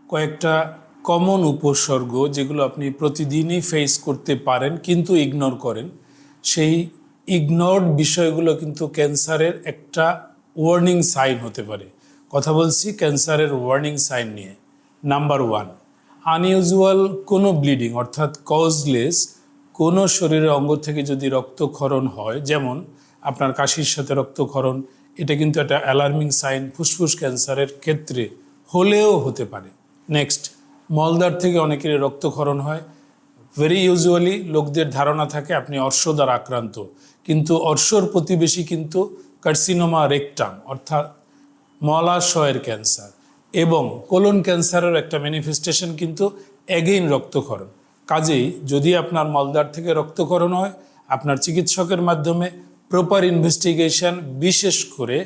কয়েকটা কমন উপসর্গ যেগুলো আপনি প্রতিদিনই ফেস করতে পারেন কিন্তু ইগনোর করেন। সেই ইগনোরড বিষয়গুলো কিন্তু ক্যান্সারের একটা ওয়ার্নিং সাইন হতে পারে। কথা বলছি ক্যান্সারের ওয়ার্নিং সাইন নিয়ে। নাম্বার 1, আনইউজুয়াল কোনো ব্লিডিং অর্থাৎ কজলেস কোনো শরীরের অঙ্গ থেকে যদি রক্তক্ষরণ হয়, যেমন আপনার কাশির সাথে রক্তক্ষরণ, এটা কিন্তু একটা অ্যালার্মিং সাইন ফুসফুস ক্যান্সারের ক্ষেত্রে হলেও হতে পারে। নেক্সট, মলদ্বার থেকে অনেকেরই রক্তক্ষরণ হয়। ভেরি ইউজুয়ালি লোকদের ধারণা থাকে আপনি অর্শ দ্বারা আক্রান্ত, কিন্তু অর্শর প্রতিবেশী কিন্তু কার্সিনোমা রেকটাম অর্থাৎ মলাশয়ের ক্যান্সার, এবং কোলন ক্যান্সারের একটা ম্যানিফেস্টেশন কিন্তু এগেইন রক্তক্ষরণ। কাজেই যদি আপনার মলদ্বার থেকে রক্তক্ষরণ হয়, আপনার চিকিৎসকের মাধ্যমে প্রপার ইনভেস্টিগেশন, বিশেষ করে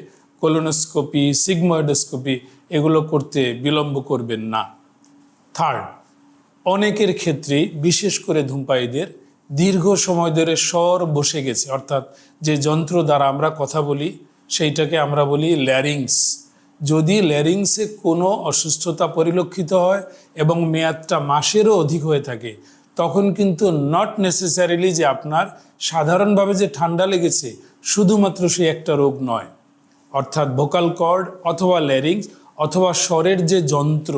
কোলোনোস্কোপি, সিগময়েডোস্কোপি এগুলো করতে বিলম্ব করবেন না। থার্ড, অনেকের ক্ষেত্রেই বিশেষ করে ধূমপায়ীদের দীর্ঘ সময় ধরে স্বর বসে গেছে, অর্থাৎ যে যন্ত্র দ্বারা আমরা কথা বলি সেইটাকে আমরা বলি ল্যারিংস। যদি ল্যারিংসে কোনো অসুস্থতা পরিলক্ষিত হয় এবং মেয়াদটা মাসেরও অধিক হয়ে থাকে, তখন কিন্তু নট নেসেসারিলি যে আপনার সাধারণভাবে যে ঠান্ডা লেগেছে শুধুমাত্র সেই একটা রোগ নয়, অর্থাৎ ভোকাল কর্ড অথবা ল্যারিংস অথবা স্বরের যে যন্ত্র,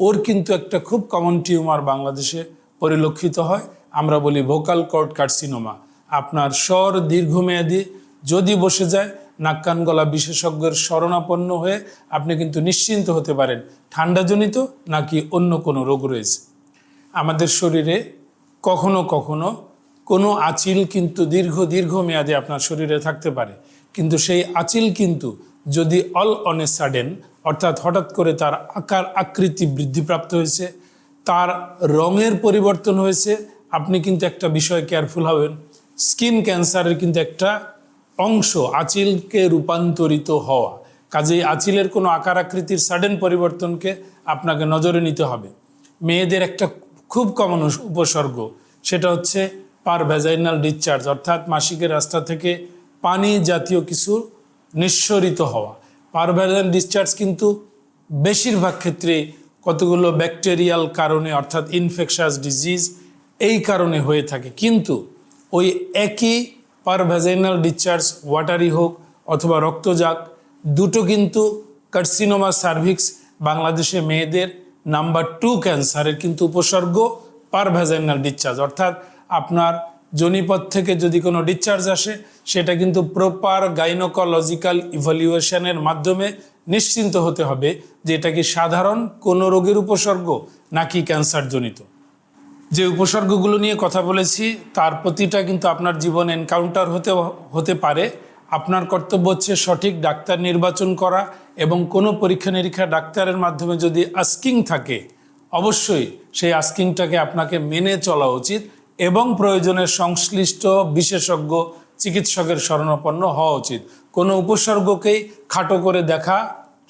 ওর কিন্তু একটা খুব কমন টিউমার বাংলাদেশে পরিলক্ষিত হয়, আমরা বলি ভোকাল কর্ড কার্সিনোমা। আপনার স্বর দীর্ঘমেয়াদী যদি বসে যায়, নাক কান গলা বিশেষজ্ঞের শরণাপন্ন হয়ে আপনি কিন্তু নিশ্চিন্ত হতে পারেন ঠান্ডাজনিত নাকি অন্য কোনো রোগ রয়েছে। আমাদের শরীরে কখনো কখনো কোনো আঁচিল কিন্তু দীর্ঘমেয়াদে আপনার শরীরে থাকতে পারে, কিন্তু সেই আঁচিল কিন্তু যদি অল অন এ সাডেন অর্থাৎ হঠাৎ করে তার আকার আকৃতি বৃদ্ধিপ্রাপ্ত হয়েছে, তার রঙের পরিবর্তন হয়েছে, আপনি কিন্তু একটা বিষয় কেয়ারফুল হবেন। স্কিন ক্যান্সারের কিন্তু একটা অংশ আঁচিলকে রূপান্তরিত হওয়া, কাজেই আঁচিলের কোনো আকার আকৃতির সাডেন পরিবর্তনকে আপনাকে নজরে নিতে হবে। মেয়েদের একটা খুব কমন উপসর্গ, সেটা হচ্ছে পারভ্যাজাইনাল ডিসচার্জ অর্থাৎ মাসিকের রাস্তা থেকে পানি জাতীয় কিছু নিঃসরিত হওয়া। পারভ্যাজাইনাল ডিসচার্জ কিন্তু বেশিরভাগ ক্ষেত্রে কতগুলো ব্যাকটেরিয়াল কারণে অর্থাৎ ইনফেকশাস ডিজিজ এই কারণে হয়ে থাকে, কিন্তু ওই একই পারভ্যাজাইনাল ডিসচার্জ ওয়াটারি হোক অথবা রক্তজাগ, দুটো কিন্তু কার্সিনোমা সার্ভিক্স বাংলাদেশে মেয়েদের নাম্বার 2 ক্যান্সারের কিন্তু উপসর্গ পারভ্যাজাইনাল ডিসচার্জ, অর্থাৎ আপনার যোনিপথ থেকে যদি কোনো ডিসচার্জ আসে সেটা কিন্তু প্রপার গাইনোকোলজিক্যাল ইভ্যালুয়েশনের মাধ্যমে নিশ্চিন্ত হতে হবে যে এটা কি সাধারণ কোনো রোগের উপসর্গ নাকি ক্যান্সারজনিত। যে উপসর্গগুলো নিয়ে কথা বলেছি তার প্রতিটা কিন্তু আপনার জীবন এনকাউন্টার হতে পারে। আপনার কর্তব্য হচ্ছে সঠিক ডাক্তার নির্বাচন করা, এবং কোনো পরীক্ষা নিরীক্ষা ডাক্তারের মাধ্যমে যদি আস্কিং থাকে, অবশ্যই সেই আস্কিংটাকে আপনাকে মেনে চলা উচিত এবং প্রয়োজনের সংশ্লিষ্ট বিশেষজ্ঞ চিকিৎসকের শরণাপন্ন হওয়া উচিত। কোনো উপসর্গকেই খাটো করে দেখা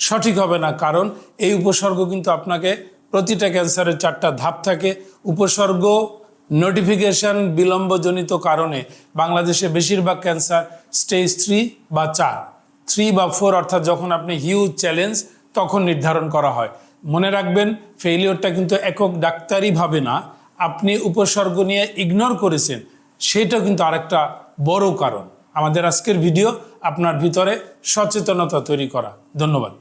সঠিক হবে না, কারণ এই উপসর্গ কিন্তু আপনাকে প্রতিটা ক্যান্সারের 4টা ধাপ থাকে। উপসর্গ নোটিফিকেশন বিলম্বজনিত কারণে বাংলাদেশে বেশিরভাগ ক্যান্সার স্টেজ 3 বা 4, 3 বা 4 অর্থাৎ যখন আপনি হিউজ চ্যালেঞ্জ তখন নির্ধারণ করা হয়। মনে রাখবেন, ফেইলিওরটা কিন্তু একক ডাক্তারই ভাবে না, আপনি উপসর্গ নিয়ে ইগনোর করেছেন সেটা কিন্তু আরেকটা বড় কারণ। আমাদের আজকের ভিডিও আপনার ভিতরে সচেতনতা তৈরি করা। ধন্যবাদ।